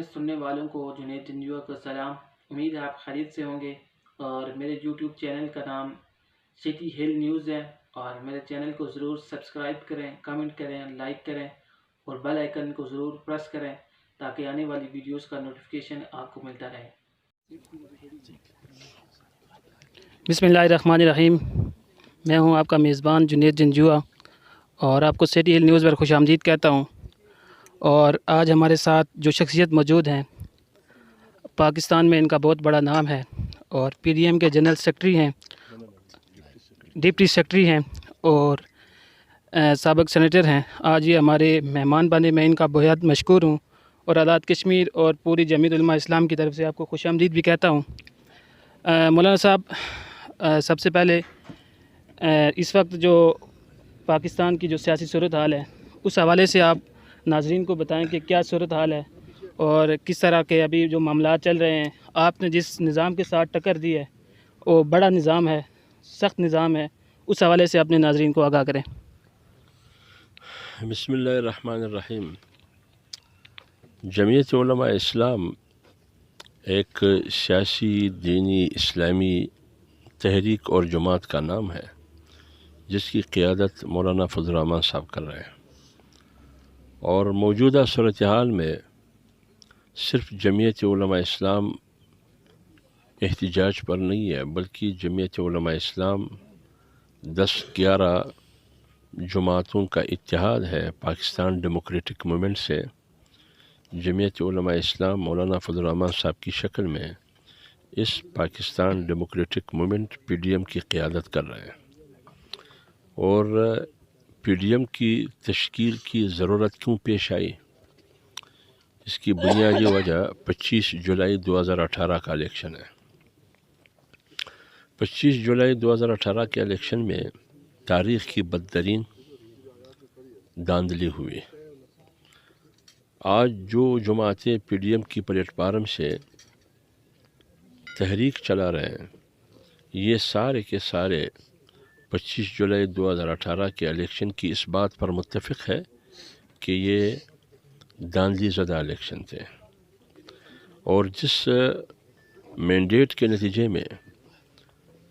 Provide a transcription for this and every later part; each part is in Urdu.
میرے سننے والوں کو جنید جنجوعہ کا سلام۔ امید ہے آپ خیریت سے ہوں گے، اور میرے یوٹیوب چینل کا نام سٹی ہل نیوز ہے، اور میرے چینل کو ضرور سبسکرائب کریں، کمنٹ کریں، لائک کریں، اور بیل آئیکن کو ضرور پریس کریں تاکہ آنے والی ویڈیوز کا نوٹیفیکیشن آپ کو ملتا رہے۔ بسم اللہ الرحمن الرحیم۔ میں ہوں آپ کا میزبان جنید جنجوعہ، اور آپ کو سٹی ہل نیوز پر خوش آمدید کہتا ہوں۔ اور آج ہمارے ساتھ جو شخصیت موجود ہیں، پاکستان میں ان کا بہت بڑا نام ہے، اور پی ڈی ایم کے جنرل سیکرٹری ہیں، ڈپٹی سیکرٹری ہیں، اور سابق سینیٹر ہیں۔ آج یہ ہمارے مہمان بنے، میں ان کا بہت مشکور ہوں، اور آزاد کشمیر اور پوری جمعیت علماء اسلام کی طرف سے آپ کو خوش آمدید بھی کہتا ہوں۔ مولانا صاحب، سب سے پہلے اس وقت جو پاکستان کی جو سیاسی صورتحال ہے، اس حوالے سے آپ ناظرین کو بتائیں کہ کیا صورتحال ہے اور کس طرح کے ابھی جو معاملات چل رہے ہیں۔ آپ نے جس نظام کے ساتھ ٹکر دی ہے وہ بڑا نظام ہے، سخت نظام ہے، اس حوالے سے اپنے ناظرین کو آگاہ کریں۔ بسم اللہ الرحمن الرحیم۔ جمعیت علماء اسلام ایک سیاسی، دینی، اسلامی تحریک اور جماعت کا نام ہے جس کی قیادت مولانا فضل الرحمان صاحب کر رہے ہیں، اور موجودہ صورتحال میں صرف جمعیت علماء اسلام احتجاج پر نہیں ہے، بلکہ جمعیت علماء اسلام 10-11 جماعتوں کا اتحاد ہے۔ پاکستان ڈیموکریٹک موومنٹ سے جمعیت علماء اسلام مولانا فضل الرحمان صاحب کی شکل میں اس Pakistan democratic movement P D M کی قیادت کر رہے ہیں۔ اور پی ڈی ایم کی تشکیل کی ضرورت کیوں پیش آئی، اس کی بنیادی وجہ 25 جولائی 2018 کا الیکشن ہے۔ 25 جولائی 2018 کے الیکشن میں تاریخ کی بدترین دھاندلی ہوئی۔ آج جو جماعتیں پی ڈی ایم کی پلیٹ فارم سے تحریک چلا رہے ہیں، یہ سارے کے سارے 25 جولائی 2018 کے الیکشن کی اس بات پر متفق ہے کہ یہ دھاندلی زدہ الیکشن تھے، اور جس مینڈیٹ کے نتیجے میں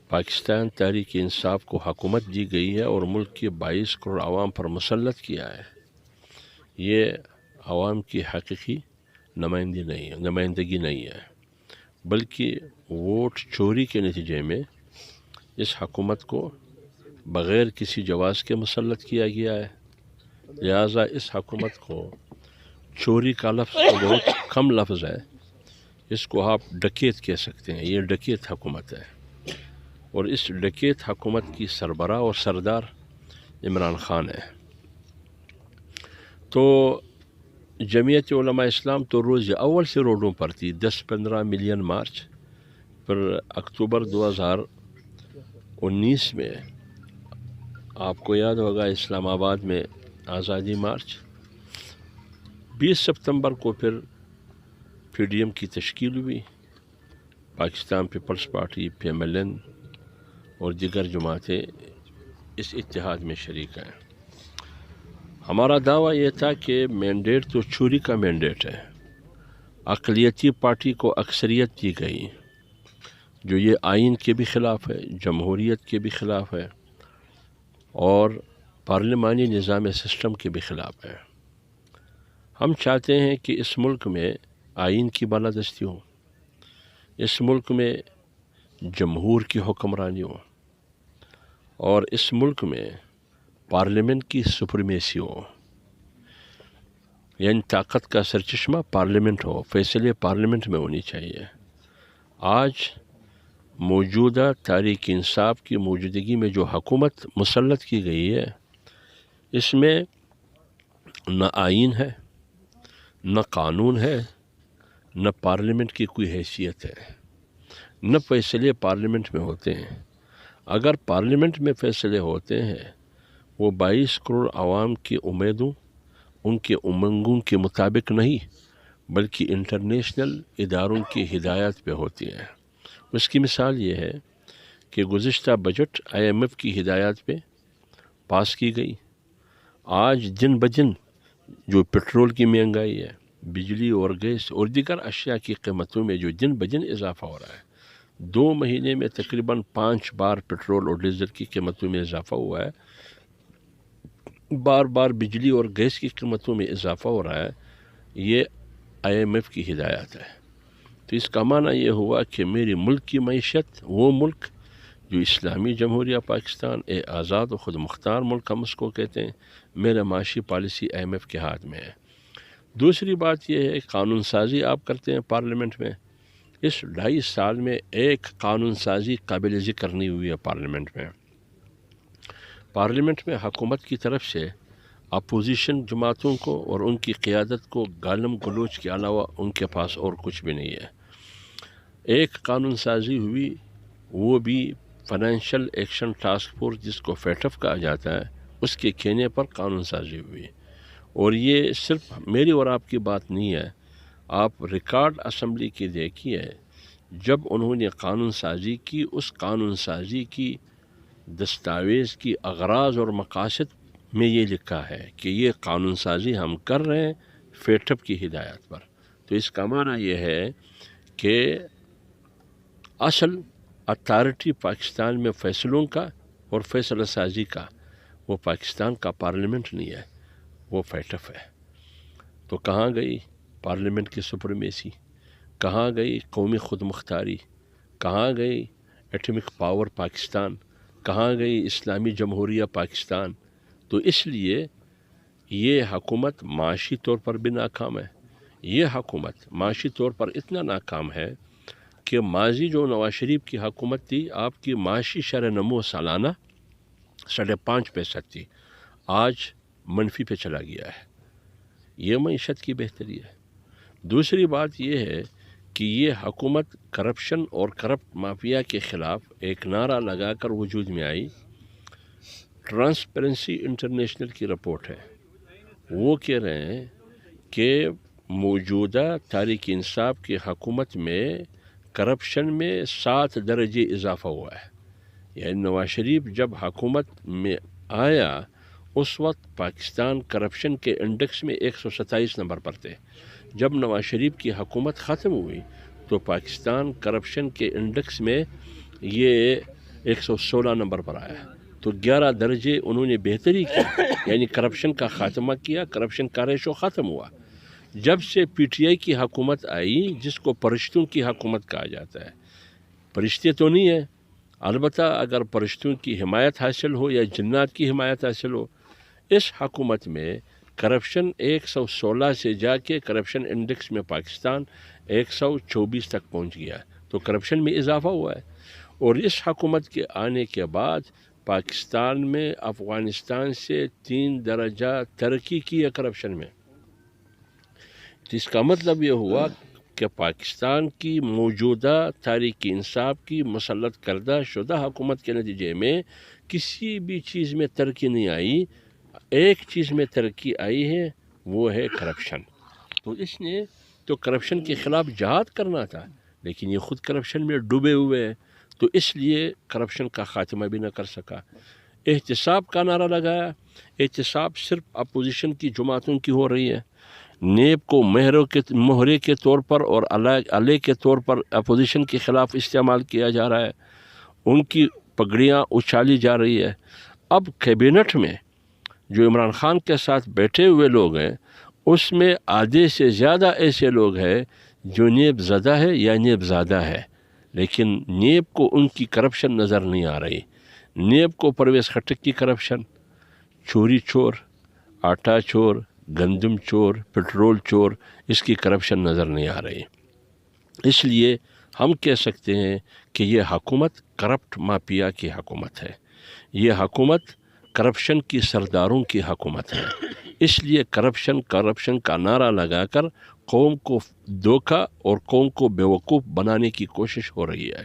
پاکستان تحریک انصاف کو حکومت دی گئی ہے اور ملک کے 22 کروڑ عوام پر مسلط کیا ہے، یہ عوام کی حقیقی نمائندگی نہیں ہے، بلکہ ووٹ چوری کے نتیجے میں اس حکومت کو بغیر کسی جواز کے مسلط کیا گیا ہے۔ لہٰذا اس حکومت کو چوری کا لفظ تو بہت کم لفظ ہے، اس کو آپ ڈکیت کہہ سکتے ہیں۔ یہ ڈکیت حکومت ہے، اور اس ڈکیت حکومت کی سربراہ اور سردار عمران خان ہے۔ تو جمعیت علماء اسلام تو روز اول سے روڈوں پر تھی، 10-15 ملین مارچ پر۔ اکتوبر 2019 میں آپ کو یاد ہوگا اسلام آباد میں آزادی مارچ۔ 20 ستمبر کو پھر پی ڈی ایم کی تشکیل ہوئی، Pakistan Peoples Party, P M L N اور دیگر جماعتیں اس اتحاد میں شریک ہیں۔ ہمارا دعویٰ یہ تھا کہ مینڈیٹ تو چوری کا مینڈیٹ ہے، اقلیتی پارٹی کو اکثریت دی گئی جو یہ آئین کے بھی خلاف ہے، جمہوریت کے بھی خلاف ہے، اور پارلیمانی نظام سسٹم کے بھی خلاف ہے۔ ہم چاہتے ہیں کہ اس ملک میں آئین کی بالادستی ہو، اس ملک میں جمہور کی حکمرانی ہو، اور اس ملک میں پارلیمنٹ کی سپریمیسی ہو، یعنی طاقت کا سرچشمہ پارلیمنٹ ہو، فیصلے پارلیمنٹ میں ہونی چاہیے۔ آج موجودہ تحریک انصاف کی موجودگی میں جو حکومت مسلط کی گئی ہے، اس میں نہ آئین ہے، نہ قانون ہے، نہ پارلیمنٹ کی کوئی حیثیت ہے، نہ فیصلے پارلیمنٹ میں ہوتے ہیں۔ اگر پارلیمنٹ میں فیصلے ہوتے ہیں، وہ 22 کروڑ عوام کی امیدوں، ان کے امنگوں کے مطابق نہیں، بلکہ انٹرنیشنل اداروں کی ہدایات پہ ہوتی ہیں۔ اس کی مثال یہ ہے کہ گزشتہ بجٹ آئی ایم ایف کی ہدایات پہ پاس کی گئی۔ آج دن بدن جو پٹرول کی مہنگائی ہے، بجلی اور گیس اور دیگر اشیاء کی قیمتوں میں جو دن بدن اضافہ ہو رہا ہے، 2 مہینے میں تقریباً 5 بار پٹرول اور ڈیزل کی قیمتوں میں اضافہ ہوا ہے، بار بار بجلی اور گیس کی قیمتوں میں اضافہ ہو رہا ہے، یہ IMF کی ہدایات ہے۔ تو اس کا معنی یہ ہوا کہ میری ملک کی معیشت، وہ ملک جو اسلامی جمہوریہ پاکستان آزاد و خود مختار ملک ہم اس کو کہتے ہیں، میرا معاشی پالیسی IMF کے ہاتھ میں ہے۔ دوسری بات یہ ہے، قانون سازی آپ کرتے ہیں پارلیمنٹ میں، اس 2.5 سال میں ایک قانون سازی قابل ذکر نہیں ہوئی ہے پارلیمنٹ میں حکومت کی طرف سے اپوزیشن جماعتوں کو اور ان کی قیادت کو گالم گلوچ کے علاوہ ان کے پاس اور کچھ بھی نہیں ہے۔ ایک قانون سازی ہوئی، وہ بھی فائنینشیل ایکشن ٹاسک فورس جس کو FATF کہا جاتا ہے، اس کے کہنے پر قانون سازی ہوئی، اور یہ صرف میری اور آپ کی بات نہیں ہے، آپ ریکارڈ اسمبلی کی دیکھیے، جب انہوں نے قانون سازی کی، اس قانون سازی کی دستاویز کی اغراض اور مقاصد میں یہ لکھا ہے کہ یہ قانون سازی ہم کر رہے ہیں FATF کی ہدایت پر۔ تو اس کا معنی یہ ہے کہ اصل اتھارٹی پاکستان میں فیصلوں کا اور فیصلہ سازی کا وہ پاکستان کا پارلیمنٹ نہیں ہے، وہ FATF ہے۔ تو کہاں گئی پارلیمنٹ کی سپریمیسی، کہاں گئی قومی خود مختاری، کہاں گئی ایٹمک پاور پاکستان، کہاں گئی اسلامی جمہوریہ پاکستان؟ تو اس لیے یہ حکومت معاشی طور پر بھی ناکام ہے۔ یہ حکومت معاشی طور پر اتنا ناکام ہے کہ ماضی جو نواز شریف کی حکومت تھی، آپ کی معاشی شرح نمو سالانہ 5.5% تھی، آج منفی پہ چلا گیا ہے۔ یہ معیشت کی بہتری ہے۔ دوسری بات یہ ہے کہ یہ حکومت کرپشن اور کرپٹ مافیا کے خلاف ایک نعرہ لگا کر وجود میں آئی۔ ٹرانسپیرنسی انٹرنیشنل کی رپورٹ ہے، وہ کہہ رہے ہیں کہ موجودہ تحریک انصاف کی حکومت میں کرپشن میں 7 درجے اضافہ ہوا ہے۔ یعنی نواز شریف جب حکومت میں آیا اس وقت پاکستان کرپشن کے انڈیکس میں 127 نمبر پر تھے، جب نواز شریف کی حکومت ختم ہوئی تو پاکستان کرپشن کے انڈیکس میں یہ 116 نمبر پر آیا۔ تو 11 درجے انہوں نے بہتری کی، یعنی کرپشن کا خاتمہ کیا، کرپشن کا ریشو ختم ہوا۔ جب سے PTI کی حکومت آئی، جس کو فرشتوں کی حکومت کہا جاتا ہے، فرشتے تو نہیں ہیں، البتہ اگر فرشتوں کی حمایت حاصل ہو یا جنات کی حمایت حاصل ہو، اس حکومت میں کرپشن 116 سے جا کے کرپشن انڈیکس میں پاکستان 124 تک پہنچ گیا ہے۔ تو کرپشن میں اضافہ ہوا ہے، اور اس حکومت کے آنے کے بعد پاکستان میں افغانستان سے 3 درجہ ترقی کی ہے کرپشن میں۔ اس کا مطلب یہ ہوا کہ پاکستان کی موجودہ تحریک انصاف کی مسلط کردہ شدہ حکومت کے نتیجے میں کسی بھی چیز میں ترقی نہیں آئی، ایک چیز میں ترقی آئی ہے، وہ ہے کرپشن۔ تو اس نے تو کرپشن کے خلاف جہاد کرنا تھا، لیکن یہ خود کرپشن میں ڈوبے ہوئے ہیں، تو اس لیے کرپشن کا خاتمہ بھی نہ کر سکا۔ احتساب کا نعرہ لگایا، احتساب صرف اپوزیشن کی جماعتوں کی ہو رہی ہے۔ نیب کو مہرے کے طور پر اور علیہ کے طور پر اپوزیشن کے خلاف استعمال کیا جا رہا ہے، ان کی پگڑیاں اچھالی جا رہی ہے۔ اب کیبنٹ میں جو عمران خان کے ساتھ بیٹھے ہوئے لوگ ہیں، اس میں آدھے سے زیادہ ایسے لوگ ہیں جو نیب زدہ ہے یا نیب زادہ ہے، لیکن نیب کو ان کی کرپشن نظر نہیں آ رہی۔ نیب کو پرویز خٹک کی کرپشن، چوری چور، آٹا چور، گندم چور، پٹرول چور، اس کی کرپشن نظر نہیں آ رہی۔ اس لیے ہم کہہ سکتے ہیں کہ یہ حکومت کرپٹ مافیا کی حکومت ہے، یہ حکومت کرپشن کی سرداروں کی حکومت ہے۔ اس لیے کرپشن کا نعرہ لگا کر قوم کو دھوکہ اور قوم کو بیوقوف بنانے کی کوشش ہو رہی ہے۔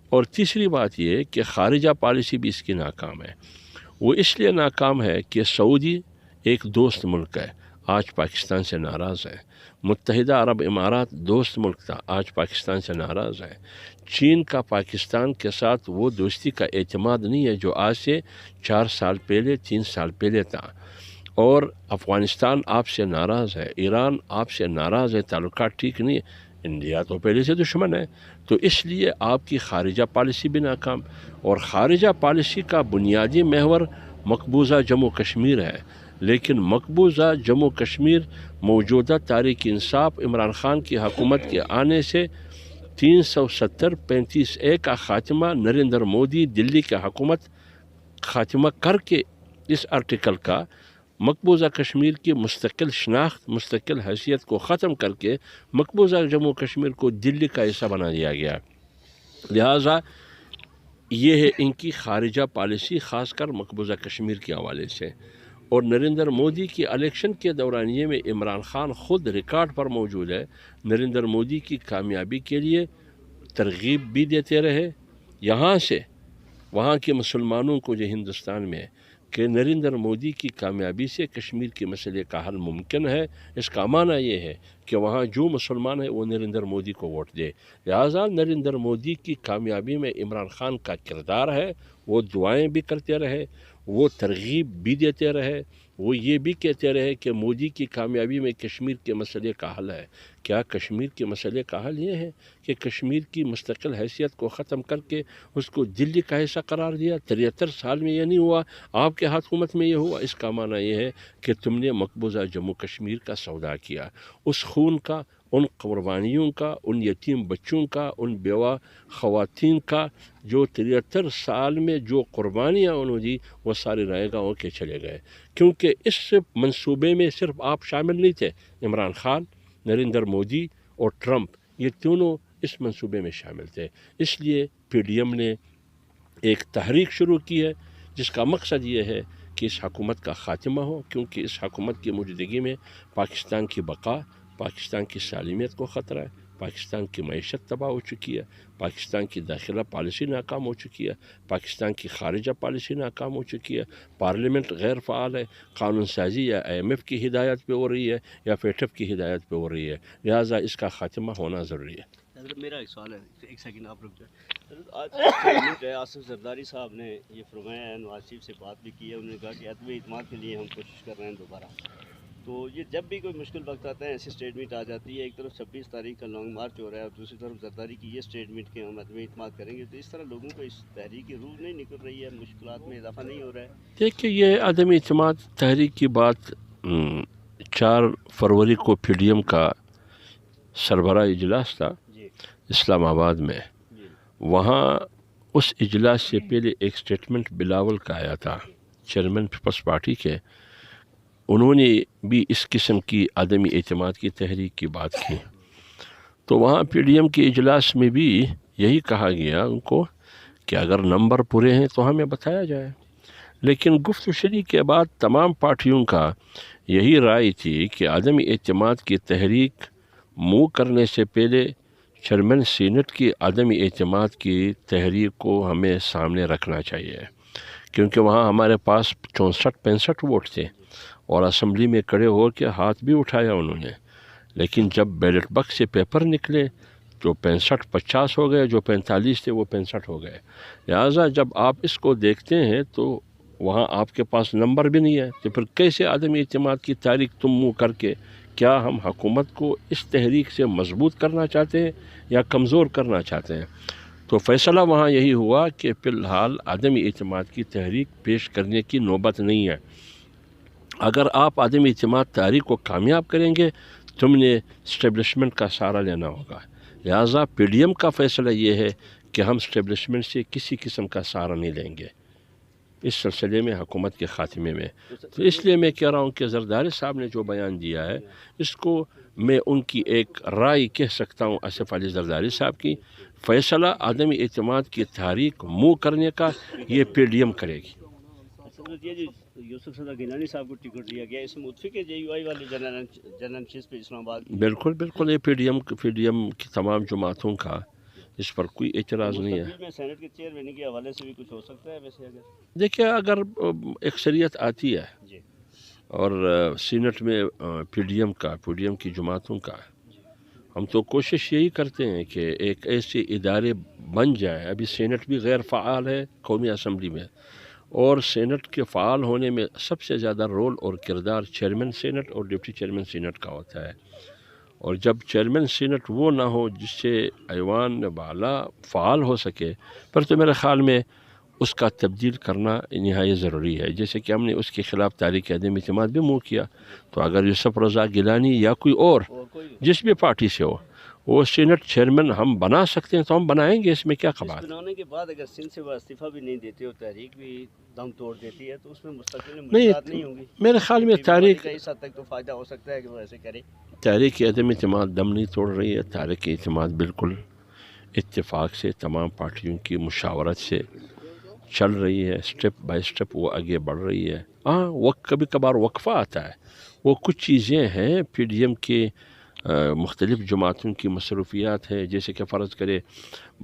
اور تیسری بات یہ کہ خارجہ پالیسی بھی اس کی ناکام ہے۔ وہ اس لیے ناکام ہے کہ سعودی ایک دوست ملک ہے، آج پاکستان سے ناراض ہے۔ متحدہ عرب امارات دوست ملک تھا، آج پاکستان سے ناراض ہے۔ چین کا پاکستان کے ساتھ وہ دوستی کا اعتماد نہیں ہے جو آج سے 4 سال پہلے 3 سال پہلے تھا۔ اور افغانستان آپ سے ناراض ہے، ایران آپ سے ناراض ہے، تعلقات ٹھیک نہیں ہے، انڈیا تو پہلے سے دشمن ہے، تو اس لیے آپ کی خارجہ پالیسی بھی ناکام، اور خارجہ پالیسی کا بنیادی محور مقبوضہ جموں کشمیر ہے، لیکن مقبوضہ جموں کشمیر موجودہ تحریک انصاف عمران خان کی حکومت کے آنے سے 370-35A کا خاتمہ نریندر مودی دلی کی حکومت خاتمہ کر کے اس آرٹیکل کا مقبوضہ کشمیر کی مستقل شناخت، مستقل حیثیت کو ختم کر کے مقبوضہ جموں کشمیر کو دلی کا حصہ بنا دیا گیا. لہٰذا یہ ہے ان کی خارجہ پالیسی، خاص کر مقبوضہ کشمیر کے حوالے سے. اور نریندر مودی کی الیکشن کے دورانیے میں عمران خان خود ریکارڈ پر موجود ہے، نریندر مودی کی کامیابی کے لیے ترغیب بھی دیتے رہے یہاں سے وہاں کے مسلمانوں کو جو ہندوستان میں، کہ نریندر مودی کی کامیابی سے کشمیر کے مسئلے کا حل ممکن ہے. اس کا معنی یہ ہے کہ وہاں جو مسلمان ہے وہ نریندر مودی کو ووٹ دے. لہٰذا نریندر مودی کی کامیابی میں عمران خان کا کردار ہے، وہ دعائیں بھی کرتے رہے، وہ ترغیب بھی دیتے رہے، وہ یہ بھی کہتے رہے کہ مودی کی کامیابی میں کشمیر کے مسئلے کا حل ہے. کیا کشمیر کے مسئلے کا حل یہ ہے کہ کشمیر کی مستقل حیثیت کو ختم کر کے اس کو دلی کا حصہ قرار دیا؟ 73 سال میں یہ نہیں ہوا، آپ کے حکومت میں یہ ہوا. اس کا معنی یہ ہے کہ تم نے مقبوضہ جموں کشمیر کا سودا کیا، اس خون کا، ان قربانیوں کا، ان یتیم بچوں کا، ان بیوہ خواتین کا جو 73 سال میں جو قربانیاں انہوں دی، وہ سارے رائے گاہ ہو کے چلے گئے. کیونکہ اس منصوبے میں صرف آپ شامل نہیں تھے، عمران خان، نریندر مودی اور ٹرمپ، یہ تینوں اس منصوبے میں شامل تھے. اس لیے پی ڈی ایم نے ایک تحریک شروع کی ہے جس کا مقصد یہ ہے کہ اس حکومت کا خاتمہ ہو، کیونکہ اس حکومت کی موجودگی میں پاکستان کی بقا، پاکستان کی سالمیت کو خطرہ ہے، پاکستان کی معیشت تباہ ہو چکی ہے، پاکستان کی داخلہ پالیسی ناکام ہو چکی ہے، پاکستان کی خارجہ پالیسی ناکام ہو چکی ہے، پارلیمنٹ غیر فعال ہے، قانون سازی یا IMF کی ہدایت پہ ہو رہی ہے یا FATF کی ہدایت پہ ہو رہی ہے. لہٰذا اس کا خاتمہ ہونا ضروری ہے. حضرت میرا ایک سوال ہے، ایک سیکنڈ آپ رک جائیں. حضرت آج آصف زرداری صاحب نے یہ فرمایا ہے، نواز شریف سے بات بھی کی ہے، انہوں نے کہا کہ عدم اعتماد کے لیے ہم کوشش کر رہے ہیں دوبارہ. تو یہ جب بھی کوئی مشکل وقت آتا ہے ایسی اسٹیٹمنٹ آ جاتی ہے، ایک طرف 26 تاریخ کا لانگ مارچ ہو رہا ہے اور دوسری طرف زرداری کی یہ اسٹیٹمنٹ کہ ہم عدم اعتماد کریں گے، تو اس طرح لوگوں کو اس تحریک کی روح نہیں نکل رہی ہے، مشکلات میں اضافہ نہیں ہو رہا ہے؟ دیکھیے، یہ عدم اعتماد تحریک کی بات 4 فروری کو پی ڈی ایم کا سربراہ اجلاس تھا اسلام آباد میں. وہاں اس اجلاس سے پہلے ایک اسٹیٹمنٹ بلاول کا آیا تھا، چیئرمین پیپلز پارٹی کے. انہوں نے بھی اس قسم کی عدم اعتماد کی تحریک کی بات کی. تو وہاں پی ڈی ایم کے اجلاس میں بھی یہی کہا گیا ان کو کہ اگر نمبر پورے ہیں تو ہمیں بتایا جائے. لیکن گفت و شنید کے بعد تمام پارٹیوں کا یہی رائے تھی کہ عدم اعتماد کی تحریک منہ کرنے سے پہلے چیئرمین سینٹ کی عدم اعتماد کی تحریک کو ہمیں سامنے رکھنا چاہیے، کیونکہ وہاں ہمارے پاس 64-65 ووٹ تھے اور اسمبلی میں کھڑے ہو کے ہاتھ بھی اٹھایا انہوں نے. لیکن جب بیلٹ باکس سے پیپر نکلے جو 65-50 ہو گئے، جو 45 تھے وہ 65 ہو گئے. لہٰذا جب آپ اس کو دیکھتے ہیں تو وہاں آپ کے پاس نمبر بھی نہیں ہے، تو پھر کیسے عدم اعتماد کی تحریک تم منہ کر کے؟ کیا ہم حکومت کو اس تحریک سے مضبوط کرنا چاہتے ہیں یا کمزور کرنا چاہتے ہیں؟ تو فیصلہ وہاں یہی ہوا کہ فی الحال عدم اعتماد کی تحریک پیش کرنے کی نوبت نہیں ہے. اگر آپ عدم اعتماد تحریک کو کامیاب کریں گے تم نے اسٹیبلشمنٹ کا سہارا لینا ہوگا. لہٰذا پی ڈی ایم کا فیصلہ یہ ہے کہ ہم اسٹیبلشمنٹ سے کسی قسم کا سہارا نہیں لیں گے اس سلسلے میں، حکومت کے خاتمے میں. تو اس لیے میں کہہ رہا ہوں کہ زرداری صاحب نے جو بیان دیا ہے اس کو میں ان کی ایک رائے کہہ سکتا ہوں، آصف علی زرداری صاحب کی. فیصلہ عدم اعتماد کی تحریک منہ کرنے کا یہ پی ڈی ایم کرے گی. یہ جی یوسف صدر گیلانی صاحب کو ٹکٹ دیا گیا، اس میں متفق ہے JUI والے جنرل نشست پہ اسلام آباد؟ بالکل بالکل، یہ پی ڈی ایم کی تمام جماعتوں کا اس پر کوئی اعتراض نہیں ہے. میں سینٹ کے چیئرمین کے حوالے سے بھی کچھ ہو سکتا ہے ویسے؟ اگر دیکھیں، اگر اکثریت آتی ہے جی اور سینٹ میں پی ڈی ایم کی جماعتوں کا، ہم تو کوشش یہی کرتے ہیں کہ ایک ایسے ادارے بن جائے. ابھی سینٹ بھی غیر فعال ہے قومی اسمبلی میں، اور سینٹ کے فعال ہونے میں سب سے زیادہ رول اور کردار چیئرمین سینٹ اور ڈپٹی چیئرمین سینٹ کا ہوتا ہے، اور جب چیئرمین سینٹ وہ نہ ہو جس سے ایوان بالا فعال ہو سکے، پر تو میرے خیال میں اس کا تبدیل کرنا نہایت ضروری ہے، جیسے کہ ہم نے اس کے خلاف تحریک عدم اعتماد بھی منہ کیا، تو اگر یوسف رضا گیلانی یا کوئی اور جس بھی پارٹی سے ہو وہ سینٹ چیئرمین ہم بنا سکتے ہیں تو ہم بنائیں گے، اس میں کیا خبر۔ بنانے کے بعد اگر سندھ سے وہ استعفیٰ بھی نہیں دیتے اور تحریک بھی دم توڑ دیتی ہے تو اس میں مستقل مشکلات نہیں ہوں گی۔ میرے خیال میں تحریک اس حد تک تو فائدہ ہو سکتا ہے کہ وہ ایسے کرے۔ تحریک عدم اعتماد دم نہیں توڑ رہی ہے، تحریک اعتماد بالکل اتفاق سے تمام پارٹیوں کی مشاورت سے چل رہی ہے، سٹیپ بائی سٹیپ وہ آگے بڑھ رہی ہے۔ ہاں کبھی کبھار وقفہ آتا ہے، وہ کچھ چیزیں ہیں پی ڈی ایم کے مختلف جماعتوں کی مصروفیات ہے، جیسے کہ فرض کرے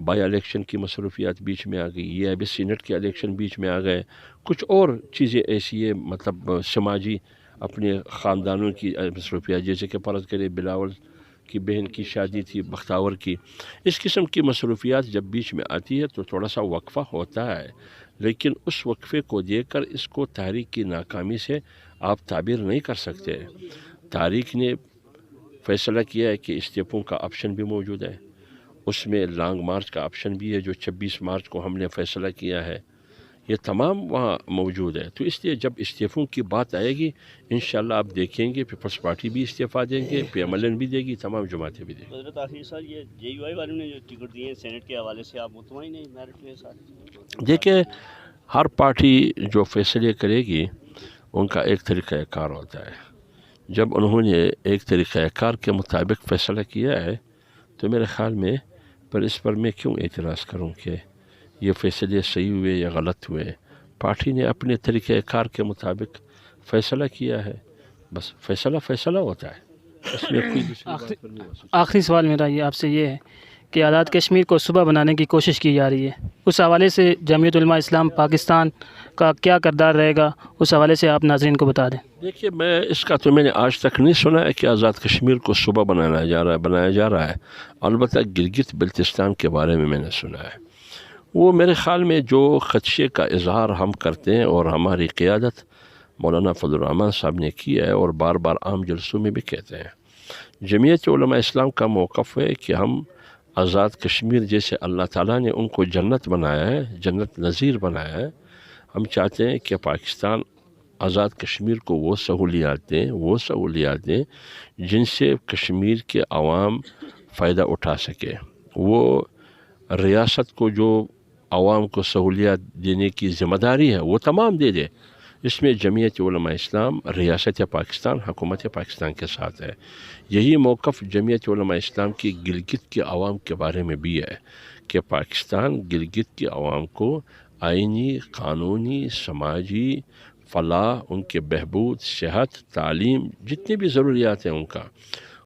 بائی الیکشن کی مصروفیات بیچ میں آ گئی، یہ ابھی سینٹ کے الیکشن بیچ میں آ گئے، کچھ اور چیزیں ایسی ہے مطلب سماجی اپنے خاندانوں کی مصروفیات، جیسے کہ فرض کرے بلاول کی بہن کی شادی تھی بختاور کی، اس قسم کی مصروفیات جب بیچ میں آتی ہے تو تھوڑا سا وقفہ ہوتا ہے، لیکن اس وقفے کو دیکھ کر اس کو تحریک کی ناکامی سے آپ تعبیر نہیں کر سکتے۔ تحریک نے فیصلہ کیا ہے کہ استعفوں کا آپشن بھی موجود ہے، اس میں لانگ مارچ کا آپشن بھی ہے جو 26 مارچ کو ہم نے فیصلہ کیا ہے، یہ تمام وہاں موجود ہے۔ تو اس لیے جب استعفوں کی بات آئے گی انشاءاللہ آپ دیکھیں گے پیپلز پارٹی بھی استعفیٰ دیں گے، پی ایم ایل این بھی دے گی، تمام جماعتیں بھی دیں گی۔ حضرت آخری سال یہ جے یو آئی والوں نے جو ٹکٹ دیے ہیں سینٹ کے حوالے سے، آپ مطمئن ہیں میرٹ کے ساتھ؟ دیکھیں ہر پارٹی جو فیصلے کرے گی ان کا ایک طریقہ کار ہوتا ہے، جب انہوں نے ایک طریقہ کار کے مطابق فیصلہ کیا ہے تو میرے خیال میں پر اس پر میں کیوں اعتراض کروں کہ یہ فیصلے صحیح ہوئے یا غلط ہوئے۔ پارٹی نے اپنے طریقہ کار کے مطابق فیصلہ کیا ہے، بس فیصلہ ہوتا ہے، اس میں کوئی دوسری بات پر نہیں ہو سکتی۔ آخری سوال میرا یہ آپ سے یہ ہے کہ آزاد کشمیر کو صوبہ بنانے کی کوشش کی جا رہی ہے، اس حوالے سے جمعیت علماء اسلام پاکستان کا کیا کردار رہے گا، اس حوالے سے آپ ناظرین کو بتا دیں۔ دیکھیے اس کا تو میں نے آج تک نہیں سنا ہے کہ آزاد کشمیر کو صوبہ بنایا جا رہا ہے، البتہ گلگت بلتستان کے بارے میں نے سنا ہے۔ وہ میرے خیال میں جو خدشے کا اظہار ہم کرتے ہیں اور ہماری قیادت مولانا فضل الرحمن صاحب نے کیا ہے اور بار بار عام جلسوں میں بھی کہتے ہیں، جمعیت علماء اسلام کا موقف ہے کہ ہم آزاد کشمیر جیسے اللہ تعالیٰ نے ان کو جنت بنایا ہے، جنت نظیر بنایا ہے، ہم چاہتے ہیں کہ پاکستان آزاد کشمیر کو وہ سہولیات دیں جن سے کشمیر کے عوام فائدہ اٹھا سکے، وہ ریاست کو جو عوام کو سہولیات دینے کی ذمہ داری ہے وہ تمام دے دے۔ اس میں جمعیت علماء اسلام ریاست پاکستان حکومت پاکستان کے ساتھ ہے۔ یہی موقف جمعیت علماء اسلام کی گلگت کے عوام کے بارے میں بھی ہے کہ پاکستان گلگت کے عوام کو آئینی، قانونی، سماجی فلاح، ان کے بہبود، صحت، تعلیم، جتنی بھی ضروریات ہیں ان کا